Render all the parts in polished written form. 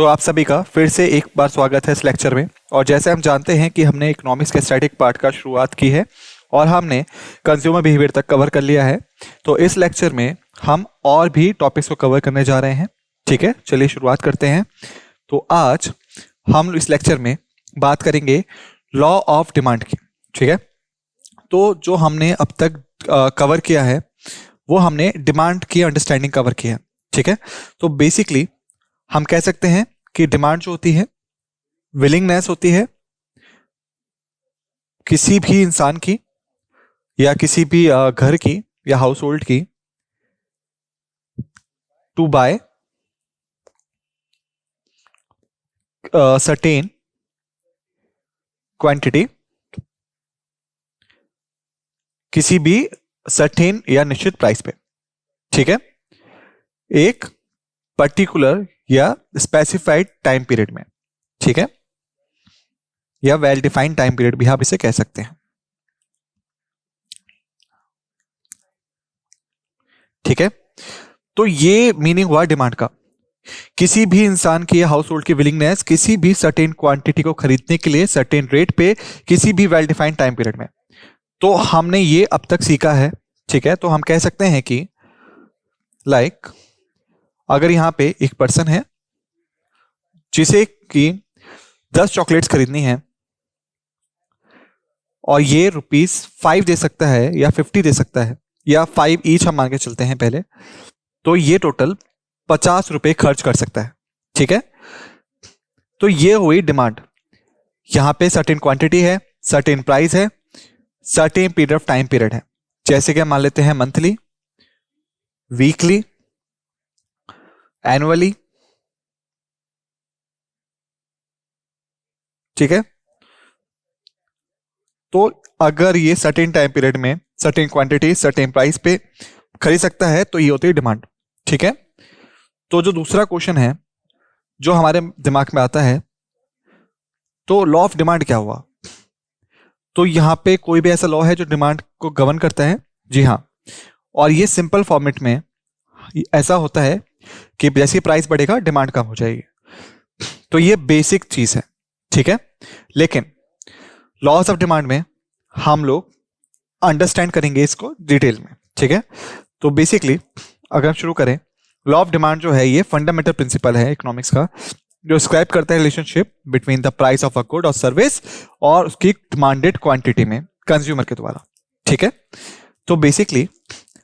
तो आप सभी का फिर से एक बार स्वागत है इस लेक्चर में। और जैसे हम जानते हैं कि हमने इकोनॉमिक्स के स्टैटिक पार्ट का शुरुआत की है और हमने कंज्यूमर बिहेवियर तक कवर कर लिया है। तो इस लेक्चर में हम और भी टॉपिक्स को कवर करने जा रहे हैं। ठीक है, चलिए शुरुआत करते हैं। तो आज हम इस लेक्चर में बात करेंगे लॉ ऑफ डिमांड की। ठीक है, तो जो हमने अब तक कवर किया है वो हमने डिमांड की अंडरस्टैंडिंग कवर किया है। ठीक है, तो बेसिकली हम कह सकते हैं कि डिमांड जो होती है विलिंगनेस होती है किसी भी इंसान की या किसी भी घर की या हाउस होल्ड की टू बाय सर्टेन क्वांटिटी किसी भी सर्टेन या निश्चित प्राइस पे। ठीक है, एक पर्टिकुलर या स्पेसिफाइड टाइम पीरियड में। ठीक है, या वेल डिफाइंड टाइम पीरियड भी आप इसे कह सकते हैं। ठीक है, तो ये मीनिंग हुआ डिमांड का, किसी भी इंसान की या हाउस होल्ड की विलिंगनेस किसी भी सर्टेन क्वांटिटी को खरीदने के लिए सर्टेन रेट पे किसी भी वेल डिफाइंड टाइम पीरियड में। तो हमने ये अब तक सीखा है। ठीक है, तो हम कह सकते हैं कि अगर यहां पे एक पर्सन है जिसे कि 10 चॉकलेट्स खरीदनी है और ये ₹5 दे सकता है या 50 दे सकता है या 5 ईच हम मान के चलते हैं पहले, तो ये टोटल ₹50 खर्च कर सकता है। ठीक है, तो ये हुई डिमांड। यहां पे सर्टेन क्वांटिटी है, सर्टेन प्राइस है, certain period of time period है। जैसे कि हम मान लेते हैं मंथली, वीकली, एनुअली। ठीक है, तो अगर ये सर्टेन टाइम पीरियड में सर्टेन क्वांटिटी सर्टेन प्राइस पे खरीद सकता है तो ये होती है डिमांड। ठीक है, तो जो दूसरा क्वेश्चन है जो हमारे दिमाग में आता है, तो लॉ ऑफ डिमांड क्या हुआ? तो यहां पे कोई भी ऐसा लॉ है जो डिमांड को गवर्न करता है? जी हाँ, और ये सिंपल फॉर्मेट में ऐसा होता है कि जैसे प्राइस बढ़ेगा डिमांड कम हो जाएगी। तो ये बेसिक चीज है। ठीक है, लेकिन लॉस ऑफ डिमांड में हम लोग अंडरस्टैंड करेंगे इसको डिटेल में। ठीक है, तो बेसिकली अगर हम शुरू करें, लॉ ऑफ डिमांड जो है ये फंडामेंटल प्रिंसिपल है इकोनॉमिक्स का, जो डिस्क्राइब करता है relationship between the price of a good और सर्विस और उसकी डिमांडेड क्वांटिटी में कंज्यूमर के द्वारा। ठीक है, तो बेसिकली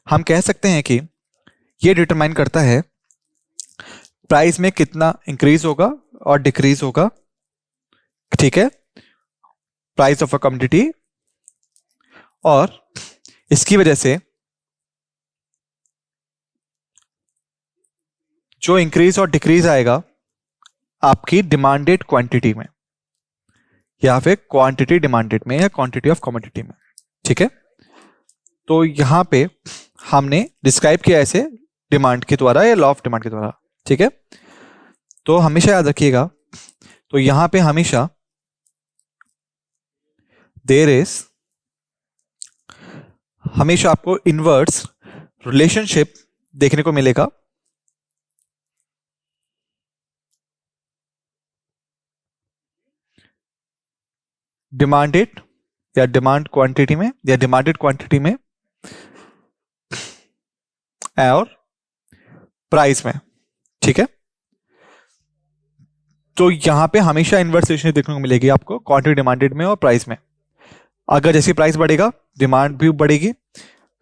हम कह सकते हैं कि ये डिटरमाइन करता है प्राइस में कितना इंक्रीज होगा और डिक्रीज होगा। ठीक है, प्राइस ऑफ अ कमोडिटी, और इसकी वजह से जो इंक्रीज और डिक्रीज आएगा आपकी डिमांडेड क्वांटिटी में या फिर क्वांटिटी डिमांडेड में या क्वांटिटी ऑफ कमोडिटी में। ठीक है, तो यहां पे हमने डिस्क्राइब किया ऐसे डिमांड के द्वारा या लॉ ऑफ डिमांड के द्वारा। ठीक है, तो हमेशा याद रखिएगा, तो यहां पे हमेशा देयर इज, हमेशा आपको इनवर्स रिलेशनशिप देखने को मिलेगा डिमांडेड या डिमांड क्वांटिटी में या डिमांडेड क्वांटिटी में और प्राइस में। ठीक है, तो यहां पे हमेशा इनवर्स रिलेशन देखने को मिलेगी आपको क्वांटिटी डिमांडेड में और प्राइस में। अगर जैसे प्राइस बढ़ेगा डिमांड भी बढ़ेगी,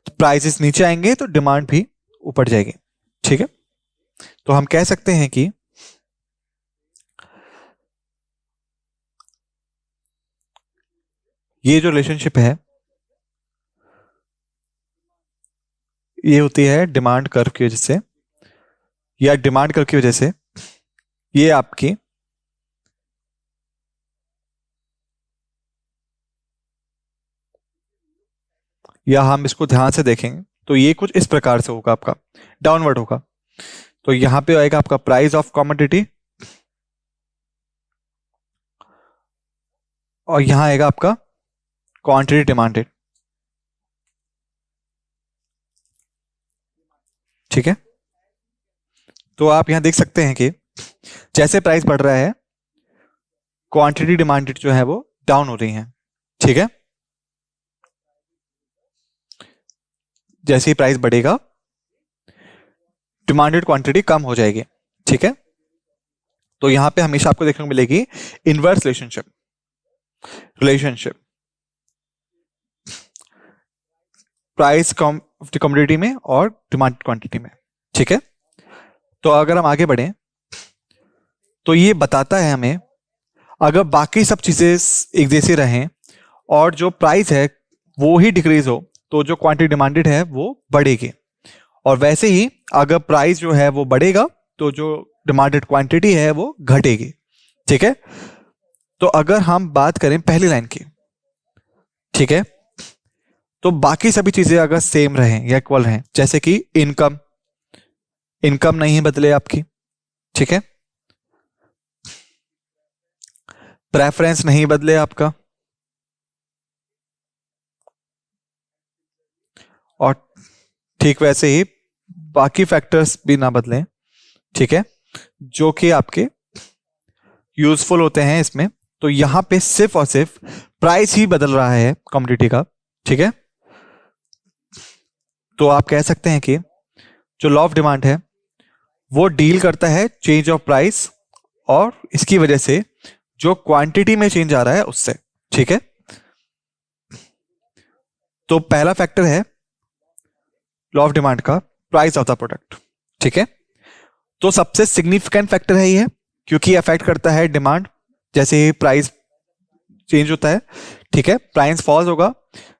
प्राइसेस नीचे आएंगे तो डिमांड भी ऊपर जाएगी। ठीक है, तो हम कह सकते हैं कि ये जो रिलेशनशिप है ये होती है डिमांड कर्व की वजह से, या डिमांड कर्व की वजह से ये आपकी या हम इसको ध्यान से देखेंगे तो ये कुछ इस प्रकार से होगा, आपका डाउनवर्ड होगा। तो यहां पे आएगा आपका प्राइस ऑफ कमोडिटी और यहां आएगा आपका क्वांटिटी डिमांडेड। ठीक है, तो आप यहां देख सकते हैं कि जैसे प्राइस बढ़ रहा है क्वांटिटी डिमांडेड जो है वो डाउन हो रही है, ठीक है। जैसे ही प्राइस बढ़ेगा डिमांडेड क्वांटिटी कम हो जाएगी, ठीक है। तो यहां पे हमेशा आपको देखने को मिलेगी इनवर्स रिलेशनशिप प्राइस कमोडिटी में और डिमांड क्वांटिटी में, ठीक है। तो अगर हम आगे बढ़ें तो ये बताता है हमें अगर बाकी सब चीजें एक जैसी रहें और जो प्राइस है वो ही डिक्रीज हो तो जो क्वांटिटी डिमांडेड है वो बढ़ेगी, और वैसे ही अगर प्राइस जो है वो बढ़ेगा तो जो डिमांडेड क्वांटिटी है वो घटेगी, ठीक है। तो अगर हम बात करें पहली लाइन की, ठीक है, तो बाकी सभी चीजें अगर सेम रहें या इक्वल रहें, जैसे कि इनकम नहीं बदले आपकी, ठीक है, प्रेफरेंस नहीं बदले आपका, और ठीक वैसे ही बाकी फैक्टर्स भी ना बदलें, ठीक है, जो कि आपके यूजफुल होते हैं इसमें। तो यहां पे सिर्फ और सिर्फ प्राइस ही बदल रहा है कमोडिटी का, ठीक है। तो आप कह सकते हैं कि जो लॉ ऑफ डिमांड है वो डील करता है चेंज ऑफ प्राइस और इसकी वजह से जो क्वांटिटी में चेंज आ रहा है उससे, ठीक है। तो पहला फैक्टर है लॉ ऑफ डिमांड का प्राइस ऑफ द प्रोडक्ट, ठीक है। तो सबसे सिग्निफिकेंट फैक्टर है ये क्योंकि अफेक्ट करता है डिमांड, जैसे ही प्राइस चेंज होता है, ठीक है, प्राइस फॉल्स होगा,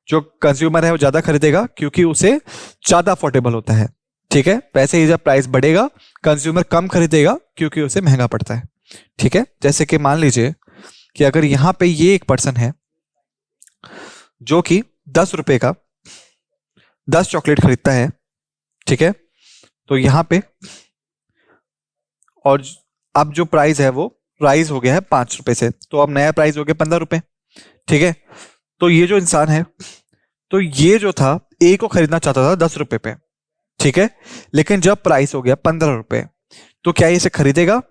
जो कंज्यूमर है वो ज्यादा खरीदेगा क्योंकि उसे ज्यादा अफोर्डेबल होता है, ठीक है। वैसे ही जब प्राइस बढ़ेगा कंज्यूमर कम खरीदेगा क्योंकि उसे महंगा पड़ता है, ठीक है। जैसे कि मान लीजिए कि अगर यहां पे ये एक पर्सन है जो कि 10 रुपए का 10 चॉकलेट खरीदता है, ठीक है, तो यहां पे और अब जो प्राइस है वो राइज हो गया है 5 रुपए से, तो अब नया प्राइस हो गया 15 रुपए, ठीक है। तो ये जो इंसान है तो ये जो था ए को खरीदना चाहता था 10 रुपए पे, ठीक है, लेकिन जब प्राइस हो गया 15 रुपए तो क्या ये इसे खरीदेगा?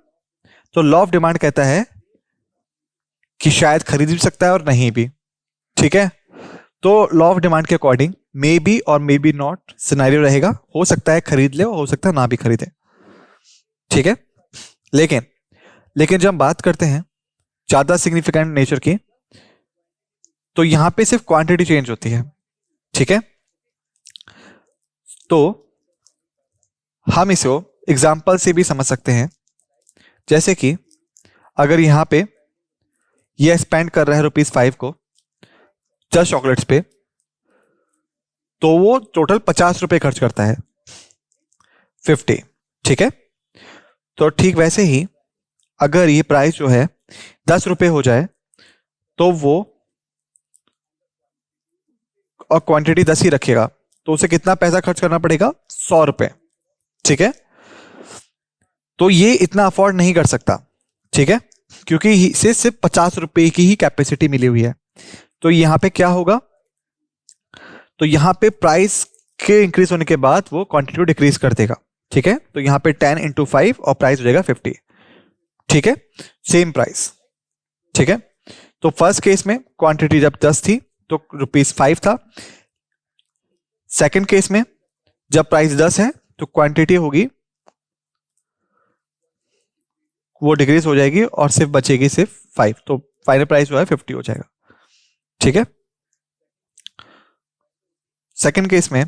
तो लॉ ऑफ डिमांड कहता है कि शायद खरीद भी सकता है और नहीं भी, ठीक है। तो लॉ ऑफ डिमांड के अकॉर्डिंग मे बी और मे बी नॉट सिनेरियो रहेगा, हो सकता है खरीद ले और हो सकता है ना भी खरीदे, ठीक है। लेकिन जब हम बात करते हैं ज्यादा सिग्निफिकेंट नेचर की तो यहां पे सिर्फ क्वांटिटी चेंज होती है, ठीक है। तो हम इसे एग्जाम्पल से भी समझ सकते हैं, जैसे कि अगर यहां पे ये स्पेंड कर रहा है ₹5 को 10 चॉकलेट्स पे, तो वो टोटल 50 रुपए खर्च करता है 50, ठीक है। तो ठीक वैसे ही अगर ये प्राइस जो है 10 रुपए हो जाए तो वो और क्वांटिटी 10 ही रखेगा तो उसे कितना पैसा खर्च करना पड़ेगा? 100 रुपए, ठीक है। तो ये इतना अफोर्ड नहीं कर सकता, ठीक है, क्योंकि इसे सिर्फ 50 रुपए की ही कैपेसिटी मिली हुई है। तो यहां पे क्या होगा? तो यहां पे प्राइस के इंक्रीज होने के बाद वो क्वांटिटी डिक्रीज कर देगा, ठीक है। तो यहां पे 10 × 5 और प्राइस हो जाएगा 50, ठीक है, सेम प्राइस, ठीक है। तो फर्स्ट केस में क्वांटिटी जब 10 थी तो ₹5 था, सेकंड केस में जब प्राइस 10 है तो क्वांटिटी होगी वो डिक्रीज हो जाएगी और सिर्फ बचेगी सिर्फ 5, तो फाइनल प्राइस जो है 50 हो जाएगा, ठीक है। सेकंड केस में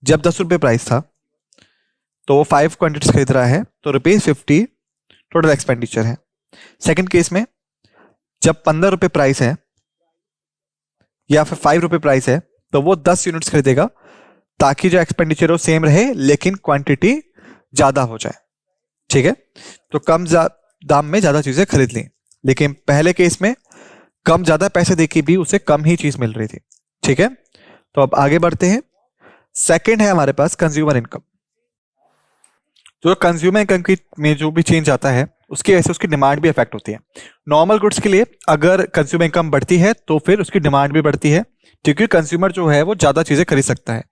जब 10 रुपए प्राइस था तो वो 5 क्वांटिटीज खरीद रहा है तो ₹50 टोटल एक्सपेंडिचर है। सेकंड केस में जब 15 रुपए प्राइस है या फिर 5 रुपए प्राइस है तो वो 10 यूनिट्स खरीदेगा ताकि जो एक्सपेंडिचर हो सेम रहे लेकिन क्वांटिटी ज्यादा हो जाए, ठीक है। तो कम दाम में ज्यादा चीजें खरीद ली, लेकिन पहले केस में कम ज्यादा पैसे देके भी उसे कम ही चीज मिल रही थी, ठीक है। तो अब आगे बढ़ते हैं। सेकंड है हमारे पास कंज्यूमर इनकम। जो कंज्यूमर इनकम में जो भी चेंज आता है उसकी वजह से उसकी डिमांड भी अफेक्ट होती है। नॉर्मल गुड्स के लिए अगर कंज्यूमर इनकम बढ़ती है तो फिर उसकी डिमांड भी बढ़ती है क्योंकि कंज्यूमर जो है वो ज्यादा चीजें खरीद सकता है।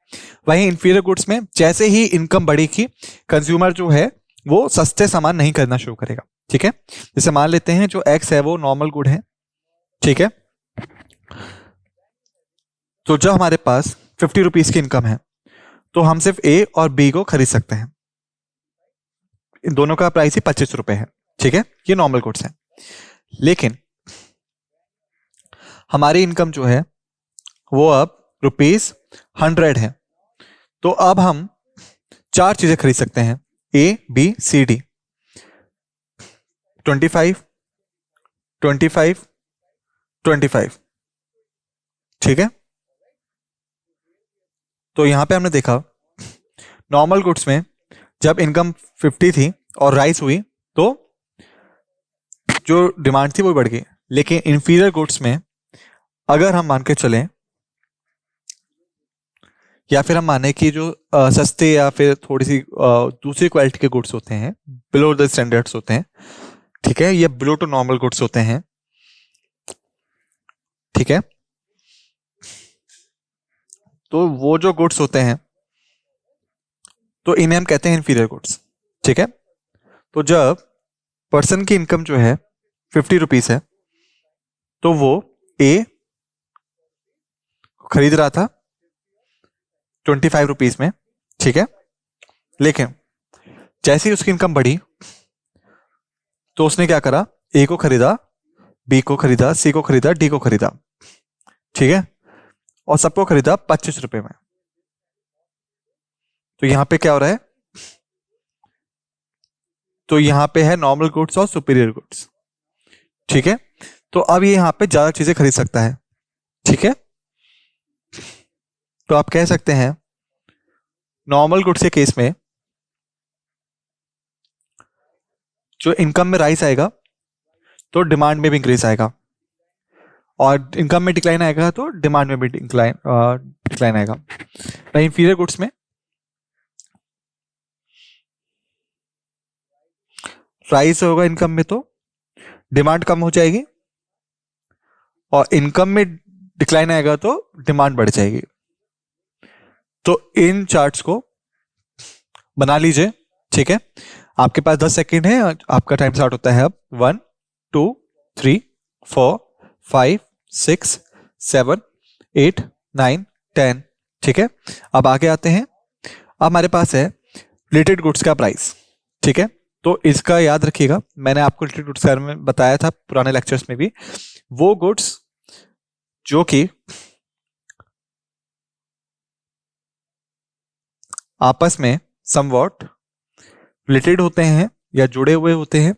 वहीं इंफीरियर गुड्स में जैसे ही इनकम बढ़ेगी कंज्यूमर जो है वो सस्ते सामान नहीं खरीदना शुरू करेगा, ठीक है। जैसे मान लेते हैं जो एक्स है वो नॉर्मल गुड है, ठीक है। तो जब हमारे पास 50 रुपीज की इनकम है तो हम सिर्फ ए और बी को खरीद सकते हैं। इन दोनों का प्राइस ही 25 रुपए है, ठीक है। ये नॉर्मल गुड्स है। लेकिन हमारी इनकम जो है वो अब ₹100 है। तो अब हम 4 चीजें खरीद सकते हैं, ए बी सी डी, 25 25 25, ठीक है। तो यहां पे हमने देखा नॉर्मल गुड्स में जब इनकम 50 थी और राइज हुई तो जो डिमांड थी वो बढ़ गई। लेकिन इंफीरियर गुड्स में अगर हम मान के चलें या फिर हम माने कि जो सस्ते या फिर थोड़ी सी दूसरी क्वालिटी के गुड्स होते हैं, बिलो द स्टैंडर्ड्स होते हैं, ठीक है, ये बिलो टू नॉर्मल गुड्स होते हैं, ठीक है। तो वो जो गुड्स होते हैं तो इन्हें हम कहते हैं इंफीरियर गुड्स, ठीक है। तो जब पर्सन की इनकम जो है 50 रुपीज है तो वो ए खरीद रहा था 25 रुपीज में, ठीक है। लेकिन जैसे ही उसकी इनकम बढ़ी तो उसने क्या करा, ए को खरीदा, बी को खरीदा, सी को खरीदा, डी को खरीदा, ठीक है, और सबको खरीदा 25 रुपए में। तो यहां पे क्या हो रहा है, तो यहां पे है नॉर्मल गुड्स और सुपीरियर गुड्स, ठीक है। तो अब ये यहां पे ज्यादा चीजें खरीद सकता है, ठीक है। तो आप कह सकते हैं नॉर्मल गुड्स के केस में जो इनकम में राइज आएगा तो डिमांड में भी इंक्रीज आएगा, और इनकम में डिक्लाइन आएगा तो डिमांड में भी डिक्लाइन आएगा। इंफीरियर गुड्स में राइज होगा इनकम में तो डिमांड कम हो जाएगी, और इनकम में डिक्लाइन आएगा तो डिमांड बढ़ जाएगी। तो इन चार्ट्स को बना लीजिए, ठीक है। आपके पास 10 सेकेंड है, आपका टाइम स्टार्ट होता है अब। 1 2 3 4 5 6 7 8 9 10, ठीक है। अब आगे आते हैं। अब हमारे पास है रिलेटेड गुड्स का प्राइस, ठीक है। तो इसका याद रखिएगा, मैंने आपको रिलेटेड गुड्स के बारे में बताया था पुराने लेक्चर्स में भी। वो गुड्स जो कि आपस में समवॉट रिलेटेड होते हैं या जुड़े हुए होते हैं,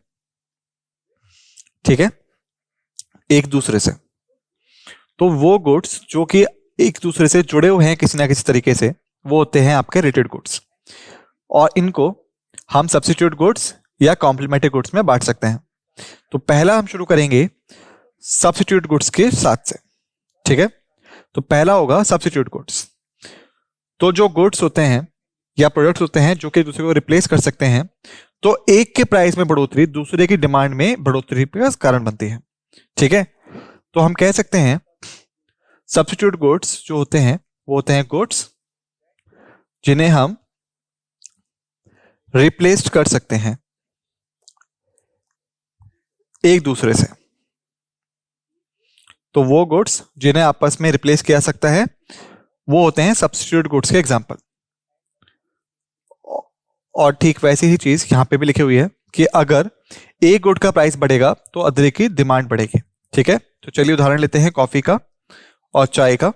ठीक है, एक दूसरे से। तो वो गुड्स जो कि एक दूसरे से जुड़े हुए हैं किसी ना किसी तरीके से, वो होते हैं आपके रिलेटेड गुड्स, और इनको हम सब्स्टिट्यूट गुड्स या कॉम्प्लीमेंट्री गुड्स में बांट सकते हैं। तो पहला हम शुरू करेंगे सब्स्टिट्यूट गुड्स के साथ से, ठीक है। तो पहला होगा सब्स्टिट्यूट गुड्स। तो जो गुड्स होते हैं या प्रोडक्ट्स होते हैं जो कि दूसरे को रिप्लेस कर सकते हैं, तो एक के प्राइस में बढ़ोतरी दूसरे की डिमांड में बढ़ोतरी का कारण बनती है, ठीक है। तो हम कह सकते हैं सब्स्टिट्यूट गुड्स जो होते हैं वो होते हैं गुड्स जिन्हें हम रिप्लेस्ड कर सकते हैं एक दूसरे से। तो वो गुड्स जिन्हें आपस में रिप्लेस किया जा सकता है वो होते हैं सब्स्टिट्यूट गुड्स के एग्जांपल। और ठीक वैसी ही चीज यहां पे भी लिखी हुई है कि अगर एक गुड का प्राइस बढ़ेगा तो अदर की डिमांड बढ़ेगी, ठीक है। तो चलिए उदाहरण लेते हैं कॉफी का और चाय का।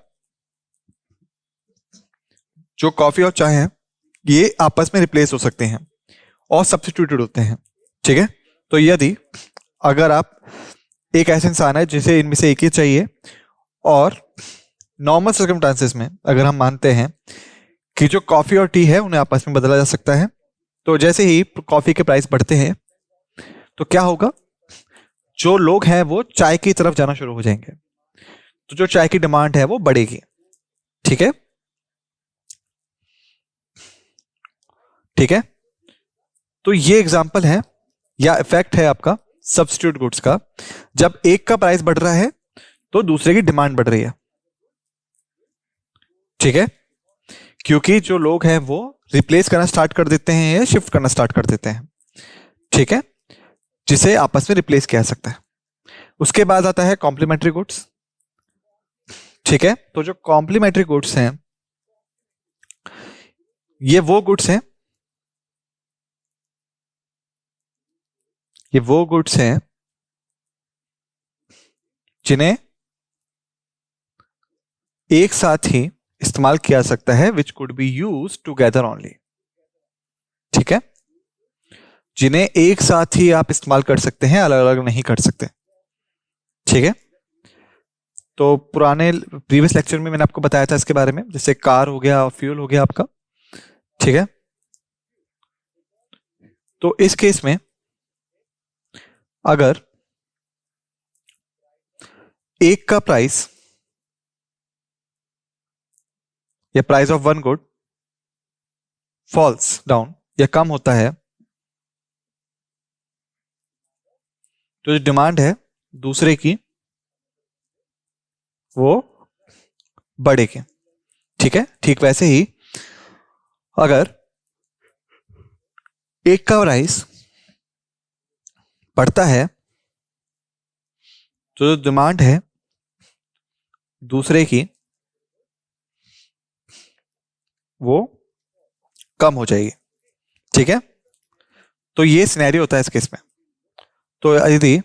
जो कॉफी और चाय है ये आपस में रिप्लेस हो सकते हैं और सब्स्टिट्यूटेड होते हैं, ठीक है। तो यदि अगर आप एक ऐसा इंसान है जिसे इनमें से एक ही चाहिए, और नॉर्मल सर्कमस्टांसेस में अगर हम मानते हैं कि जो कॉफी और टी है उन्हें आपस में बदला जा सकता है, तो जैसे ही कॉफी के प्राइस बढ़ते हैं तो क्या होगा, जो लोग हैं वो चाय की तरफ जाना शुरू हो जाएंगे, तो जो चाय की डिमांड है वो बढ़ेगी, ठीक है, ठीक है। तो ये एग्जांपल है या इफेक्ट है आपका सब्स्टिट्यूट गुड्स का। जब एक का प्राइस बढ़ रहा है तो दूसरे की डिमांड बढ़ रही है, ठीक है, क्योंकि जो लोग हैं वो रिप्लेस करना स्टार्ट कर देते हैं या शिफ्ट करना स्टार्ट कर देते हैं, ठीक है। जिसे आपस में रिप्लेस किया जा सकता है। उसके बाद आता है कॉम्प्लीमेंट्री गुड्स। ठीक है, तो जो कॉम्प्लीमेंट्री गुड्स हैं ये वो गुड्स हैं जिन्हें एक साथ ही इस्तेमाल किया जा सकता है, which could be use together only. ठीक है, जिन्हें एक साथ ही आप इस्तेमाल कर सकते हैं, अलग अलग नहीं कर सकते। ठीक है, तो पुराने प्रीवियस लेक्चर में मैंने आपको बताया था इसके बारे में, जैसे कार हो गया और फ्यूल हो गया आपका। ठीक है, तो इस केस में अगर एक का प्राइस या price of one good falls down या कम होता है, तो जो डिमांड है दूसरे की वो बढ़ेगी। ठीक है, ठीक वैसे ही अगर एक का प्राइस बढ़ता है तो जो डिमांड है दूसरे की वो कम हो जाएगी। ठीक है, तो ये सिनेरियो होता है इस केस में। तो यदि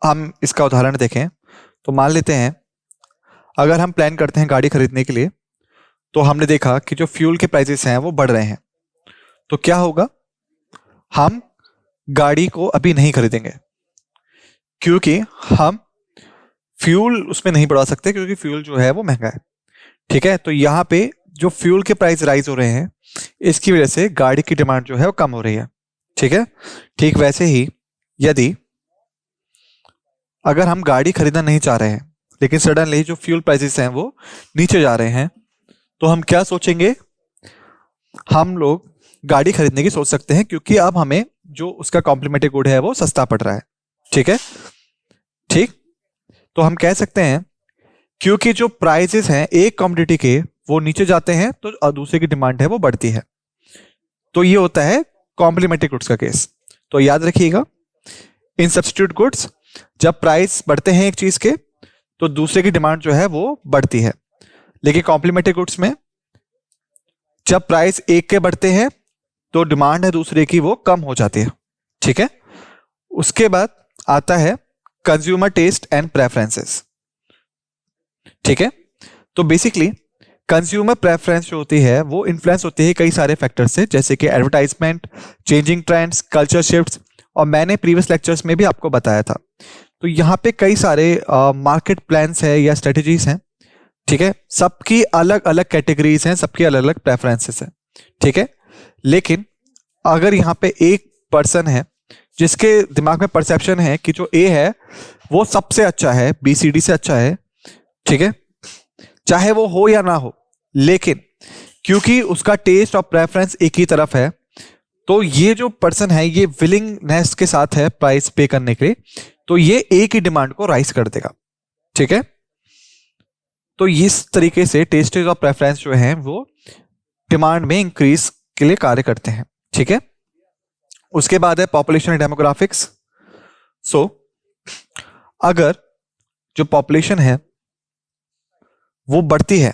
हम इसका उदाहरण देखें तो मान लेते हैं अगर हम प्लान करते हैं गाड़ी खरीदने के लिए, तो हमने देखा कि जो फ्यूल के प्राइसेस हैं वो बढ़ रहे हैं, तो क्या होगा, हम गाड़ी को अभी नहीं खरीदेंगे क्योंकि हम फ्यूल उसमें नहीं बढ़ा सकते, क्योंकि फ्यूल जो है वो महंगा है। ठीक है, तो यहाँ पे जो फ्यूल के प्राइस राइज हो रहे हैं इसकी वजह से गाड़ी की डिमांड जो है वो कम हो रही है। ठीक है, ठीक वैसे ही यदि अगर हम गाड़ी खरीदना नहीं चाह रहे हैं लेकिन सडनली जो फ्यूल प्राइसेस हैं वो नीचे जा रहे हैं, तो हम क्या सोचेंगे, हम लोग गाड़ी खरीदने की सोच सकते हैं क्योंकि अब हमें जो उसका कॉम्प्लीमेंट्री गुड है वो सस्ता पड़ रहा है। ठीक है, ठीक, तो हम कह सकते हैं क्योंकि जो प्राइसेस हैं एक कमोडिटी के वो नीचे जाते हैं तो दूसरे की डिमांड है वो बढ़ती है। तो ये होता है कॉम्प्लीमेंट्री गुड्स का केस। तो याद रखिएगा, इन सब्स्टिट्यूट गुड्स जब प्राइस बढ़ते हैं एक चीज के तो दूसरे की डिमांड जो है वो बढ़ती है, लेकिन कॉम्प्लीमेंट्री गुड्स में जब प्राइस एक के बढ़ते हैं तो डिमांड है दूसरे की वो कम हो जाती है। ठीक है, उसके बाद आता है कंज्यूमर टेस्ट एंड प्रेफरेंसेस। ठीक है, तो बेसिकली कंज्यूमर प्रेफरेंस जो होती है वो इन्फ्लुएंस होती है कई सारे फैक्टर से, जैसे कि advertisement, changing trends, culture shifts, और मैंने प्रीवियस लेक्चर्स में भी आपको बताया था। तो यहाँ पे कई सारे मार्केट प्लान्स है या स्ट्रेटजीज हैं। ठीक है, सबकी अलग अलग कैटेगरीज हैं, सबकी अलग अलग प्रेफरेंसेस हैं। ठीक है, लेकिन अगर यहाँ पे एक पर्सन है जिसके दिमाग में परसेप्शन है कि जो ए है वो सबसे अच्छा है, बी सी डी से अच्छा है, ठीक है, चाहे वो हो या ना हो, लेकिन क्योंकि उसका टेस्ट और प्रेफरेंस एक ही तरफ है, तो ये जो पर्सन है ये विलिंगनेस के साथ है प्राइस पे करने के लिए, तो ये ए की डिमांड को राइज कर देगा। ठीक है, तो इस तरीके से टेस्ट और प्रेफरेंस जो है वो डिमांड में इंक्रीज के लिए कार्य करते हैं। ठीक है, उसके बाद है पॉपुलेशन एंड डेमोग्राफिक्स। सो अगर जो पॉपुलेशन है वो बढ़ती है,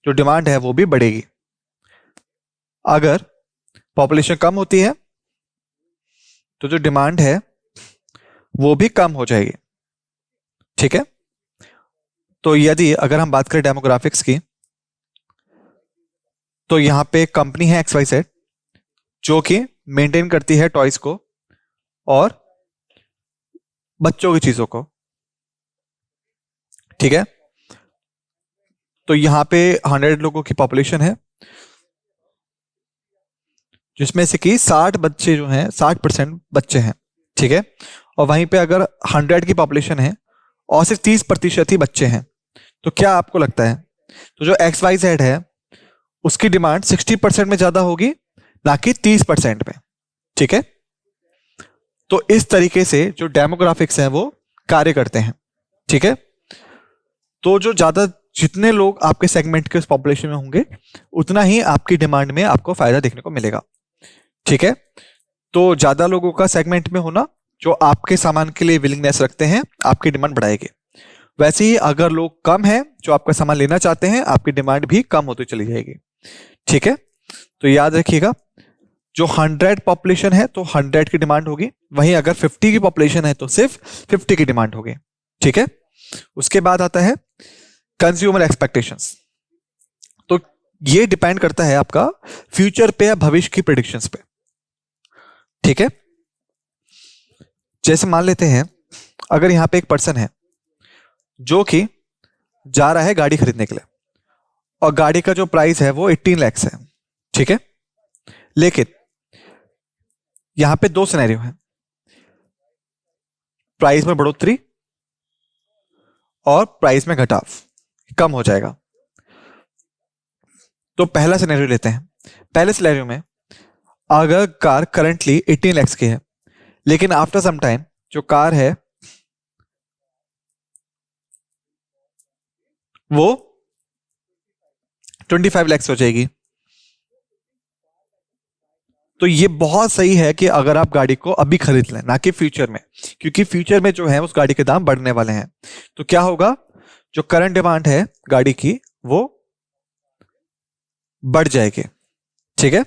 जो डिमांड है वो भी बढ़ेगी। अगर पॉपुलेशन कम होती है तो जो डिमांड है वो भी कम हो जाएगी। ठीक है, तो यदि अगर हम बात करें डेमोग्राफिक्स की, तो यहां पे कंपनी है XYZ जो कि मेंटेन करती है टॉयज को और बच्चों की चीजों को। ठीक है, तो यहां पे 100 लोगों की पॉपुलेशन है जिसमें से कि 60 बच्चे जो हैं, 60% बच्चे हैं। ठीक है, और वहीं पे अगर 100 की पॉपुलेशन है और सिर्फ 30% ही बच्चे हैं, तो क्या आपको लगता है, तो जो XYZ है उसकी डिमांड 60% में ज्यादा होगी ना कि 30% में। ठीक है, तो इस तरीके से जो डेमोग्राफिक्स हैं वो कार्य करते हैं। ठीक है, तो जो ज्यादा जितने लोग आपके सेगमेंट के उस पॉपुलेशन में होंगे उतना ही आपकी डिमांड में आपको फायदा देखने को मिलेगा। ठीक है, तो ज्यादा लोगों का सेगमेंट में होना जो आपके सामान के लिए विलिंगनेस रखते हैं आपकी डिमांड बढ़ाएगी। वैसे ही अगर लोग कम हैं जो आपका सामान लेना चाहते हैं, आपकी डिमांड भी कम होती चली जाएगी। ठीक है, तो याद रखिएगा, जो 100 पॉपुलेशन है तो 100 की डिमांड होगी, वहीं अगर 50 की पॉपुलेशन है तो सिर्फ 50 की डिमांड होगी। ठीक है, उसके बाद आता है कंज्यूमर एक्सपेक्टेशंस। तो ये डिपेंड करता है आपका फ्यूचर पे या भविष्य की प्रेडिक्शंस पे। ठीक है, जैसे मान लेते हैं अगर यहां पे एक पर्सन है जो कि जा रहा है गाड़ी खरीदने के लिए, और गाड़ी का जो प्राइस है वो 18 लाख है। ठीक है, लेकिन यहां पे दो सिनेरियो है, प्राइस में बढ़ोतरी और प्राइस में घटाव, कम हो जाएगा। तो पहला सिनेरियो लेते हैं। पहले सिनेरियो में अगर कार करंटली 18 लाख की है, लेकिन आफ्टर सम टाइम जो कार है वो 25 लाख हो जाएगी। तो ये बहुत सही है कि अगर आप गाड़ी को अभी खरीद लें, ना कि फ्यूचर में, क्योंकि फ्यूचर में जो है उस गाड़ी के दाम बढ़ने वाले हैं। तो क्या होगा, जो करंट डिमांड है गाड़ी की वो बढ़ जाएगी। ठीक है,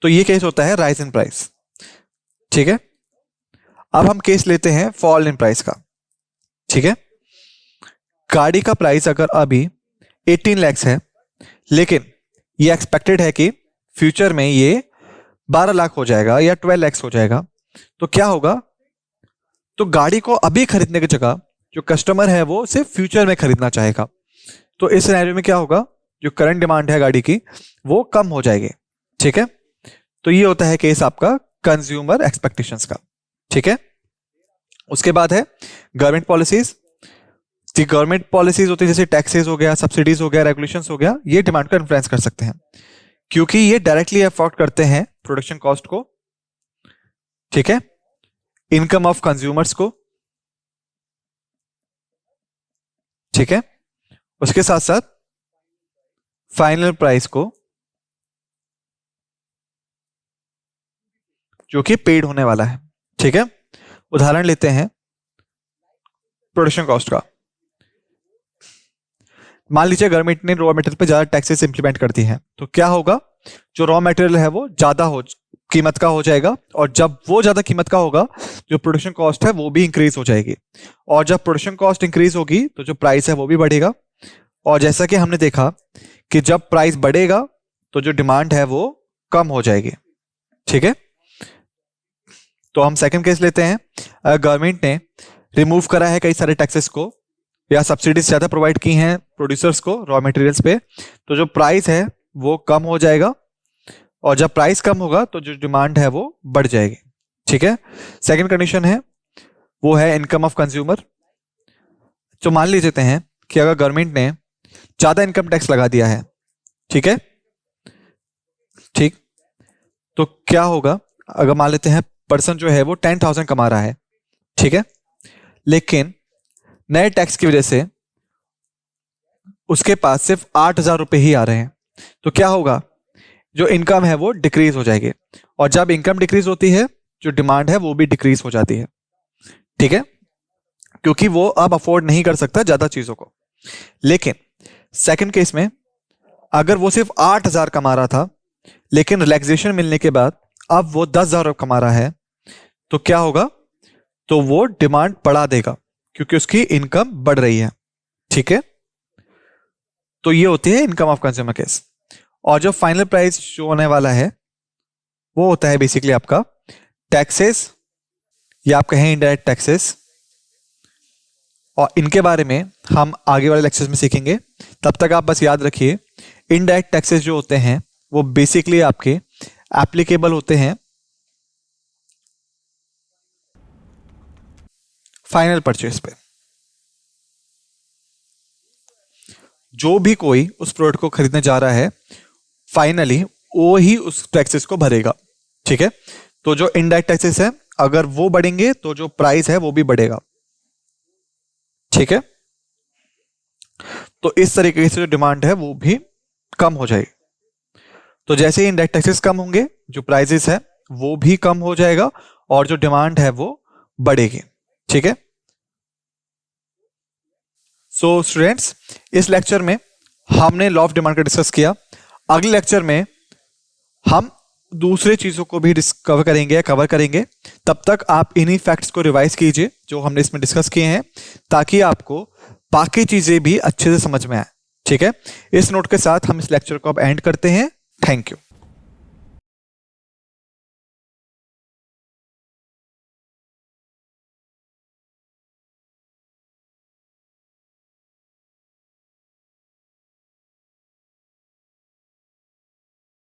तो ये केस होता है राइज इन प्राइस। ठीक है, अब हम केस लेते हैं फॉल इन प्राइस का। ठीक है, गाड़ी का प्राइस अगर अभी 18 लाख है, लेकिन ये एक्सपेक्टेड है कि फ्यूचर में ये 12 लाख हो जाएगा या 12 लाख हो जाएगा। तो क्या होगा, तो गाड़ी को अभी खरीदने की जगह जो कस्टमर है वो सिर्फ फ्यूचर में खरीदना चाहेगा। तो इस सिनेरियो में क्या होगा, जो करंट डिमांड है गाड़ी की वो कम हो जाएगी। ठीक है, तो ये होता है केस आपका कंज्यूमर एक्सपेक्टेशंस का। ठीक है, उसके बाद है गवर्नमेंट पॉलिसीज। गवर्नमेंट पॉलिसीज होती है जैसे टैक्सेस हो गया, सब्सिडीज हो गया, रेगुलेशंस हो गया, ये डिमांड को इन्फ्लुएंस कर सकते हैं क्योंकि ये डायरेक्टली अफेक्ट करते हैं प्रोडक्शन कॉस्ट को। ठीक है, इनकम ऑफ कंज्यूमर्स को। ठीक है, उसके साथ साथ फाइनल प्राइस को जो कि पेड होने वाला है। ठीक है, उदाहरण लेते हैं प्रोडक्शन कॉस्ट का। मान लीजिए गवर्नमेंट ने रॉ मटेरियल पे ज्यादा टैक्सेस इंप्लीमेंट कर दी है, तो क्या होगा, जो रॉ मटेरियल है वो ज्यादा हो कीमत का हो जाएगा, और जब वो ज्यादा कीमत का होगा जो प्रोडक्शन कॉस्ट है वो भी इंक्रीज हो जाएगी, और जब प्रोडक्शन कॉस्ट इंक्रीज होगी तो जो प्राइस है वो भी बढ़ेगा। और जैसा कि हमने देखा कि जब प्राइस बढ़ेगा तो जो डिमांड है वो कम हो जाएगी। ठीक है, तो हम सेकंड केस लेते हैं। अगर गवर्नमेंट ने रिमूव करा है कई सारे टैक्सेस को या सब्सिडीज ज्यादा प्रोवाइड की हैं प्रोड्यूसर्स को रॉ मटेरियल्स पे, तो जो प्राइस है वो कम हो जाएगा, और जब प्राइस कम होगा तो जो डिमांड है वो बढ़ जाएगी। ठीक है, सेकंड कंडीशन है वो है इनकम ऑफ कंज्यूमर। तो मान लीजिए हैं कि अगर गवर्नमेंट ने ज्यादा इनकम टैक्स लगा दिया है, ठीक है, ठीक, तो क्या होगा, अगर मान लेते हैं पर्सन जो है वो 10,000 कमा रहा है, ठीक है, लेकिन नए टैक्स की वजह से उसके पास सिर्फ 8,000 रुपए ही आ रहे हैं, तो क्या होगा, जो इनकम है वो डिक्रीज हो जाएगी, और जब इनकम डिक्रीज होती है जो डिमांड है वो भी डिक्रीज हो जाती है। ठीक है, क्योंकि वो अब अफोर्ड नहीं कर सकता ज्यादा चीजों को। लेकिन सेकंड केस में अगर वो सिर्फ 8,000 कमा रहा था, लेकिन रिलैक्सेशन मिलने के बाद अब वो 10,000 कमा रहा है, तो क्या होगा, तो वो डिमांड बढ़ा देगा क्योंकि उसकी इनकम बढ़ रही है। ठीक है, तो ये होती है इनकम ऑफ कंज्यूमर केस। और जो फाइनल प्राइस जो होने वाला है वो होता है बेसिकली आपका टैक्सेस, या आप कहें इनडायरेक्ट टैक्सेस, और इनके बारे में हम आगे वाले लेक्चर्स में सीखेंगे। तब तक आप बस याद रखिए, इनडायरेक्ट टैक्सेस जो होते हैं वो बेसिकली आपके एप्लीकेबल होते हैं फाइनल परचेस पे। जो भी कोई उस प्रोडक्ट को खरीदने जा रहा है फाइनली वो ही उस टैक्सेस को भरेगा। ठीक है, तो जो इनडायरेक्ट टैक्सेस है अगर वो बढ़ेंगे तो जो प्राइस है वो भी बढ़ेगा। ठीक है, तो इस तरीके से जो डिमांड है वो भी कम हो जाएगी। तो जैसे ही इनडायरेक्ट टैक्सेस कम होंगे जो प्राइसेस है वो भी कम हो जाएगा और जो डिमांड है वो बढ़ेगी। ठीक है। सो स्टूडेंट्स, इस लेक्चर में हमने लॉ ऑफ डिमांड का डिस्कस किया। अगले लेक्चर में हम दूसरे चीजों को भी कवर करेंगे। तब तक आप इन्हीं फैक्ट्स को रिवाइज कीजिए जो हमने इसमें डिस्कस किए हैं, ताकि आपको बाकी चीजें भी अच्छे से समझ में आए। ठीक है। इस नोट के साथ हम इस लेक्चर को अब एंड करते हैं। Thank you.